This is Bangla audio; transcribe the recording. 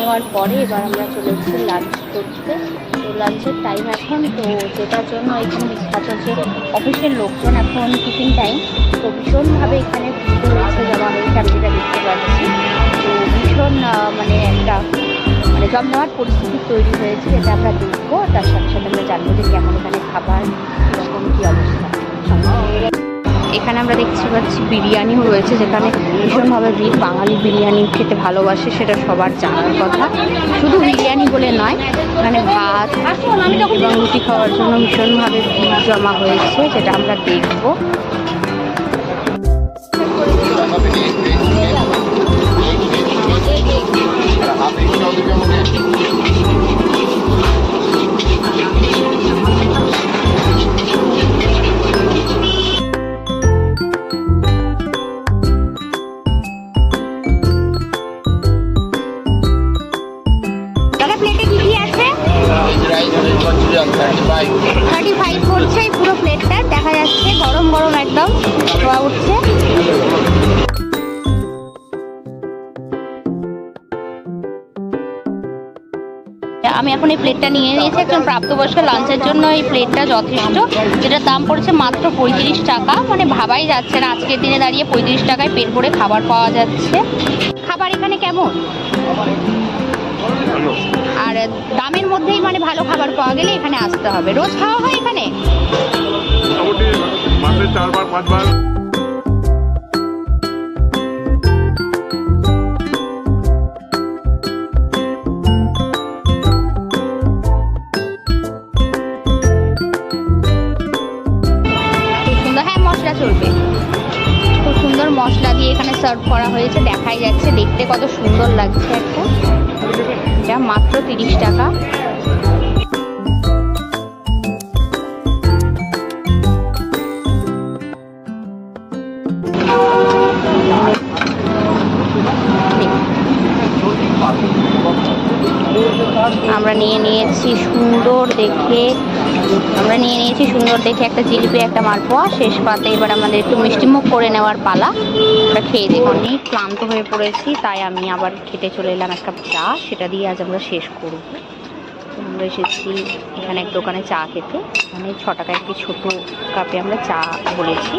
নেওয়ার পরে এবার আমরা চলে এসেছি লাঞ্চ করতে। তো লাঞ্চের টাইম এখন, তো যেটার জন্য এখানে আছে অফিসের লোকজন, এখন টিফিন টাইম, তো ভীষণভাবে এখানে ভিড় হয়েছে, জমা হয়েছে, আমি যেটা দেখতে পাচ্ছি। তো ভীষণ একটা জমজমাট পরিস্থিতি তৈরি হয়েছে, যেটা আমরা দেখবো। তার সাথে সাথে আমরা জানবো যে কেমন এখানে খাবার, কীরকম কী অবস্থা। এখানে আমরা দেখতে পাচ্ছি বিরিয়ানিও রয়েছে, যেখানে ভীষণভাবে ভিড়। বাঙালি বিরিয়ানি খেতে ভালোবাসে, সেটা সবার জানার কথা। শুধু বিরিয়ানি বলে নয়, এখানে ভাত এবং রুটি খাওয়ার জন্য ভীষণভাবে ভিড় জমা হয়েছে, যেটা আমরা দেখবো। প্লেটে কি কি আছে? 35 করছে এই পুরো প্লেটটা, দেখা যাচ্ছে গরম গরম একদম ধোয়া উঠছে। আমি এখন এই প্লেটটা নিয়ে নিয়েছি। একজন প্রাপ্তবয়স্ক লাঞ্চের জন্য এই প্লেটটা যথেষ্ট, যেটার দাম পড়েছে মাত্র 35 টাকা। ভাবাই যাচ্ছে না আজকের দিনে দাঁড়িয়ে 35 টাকায় পেট ভরে খাবার পাওয়া যাচ্ছে। খাবার এখানে কেমন? আর দামের মধ্যেই ভালো খাবার পাওয়া গেলে এখানে আসতে হবে। রোজ খাওয়া হয় এখানে? মোটামুটি মাসে 4বার 5বার। খুব সুন্দর, হ্যাঁ মশলা চলবে। খুব সুন্দর মশলা দিয়ে এখানে সার্ভ করা হয়েছে, দেখাই যাচ্ছে। দেখতে কত সুন্দর লাগছে একটা। এটা মাত্র 30 টাকা। আমরা নিয়ে নিয়েছি সুন্দর দেখে একটা জিলিপি, একটা মালপোয়া। শেষ পাতে এবার আমাদের একটু মিষ্টিমুখ করে নেওয়ার পালা। আমরা খেয়ে দেখো, অনেক ক্লান্ত হয়ে পড়েছি, তাই আমি আবার খেতে চলে এলাম এক কাপ চা। সেটা দিয়ে আজ আমরা শেষ করব। আমরা এসেছি এখানে এক দোকানে চা খেতে। এখানে 6 টাকা একটি ছোটো কাপে আমরা চা বলেছি।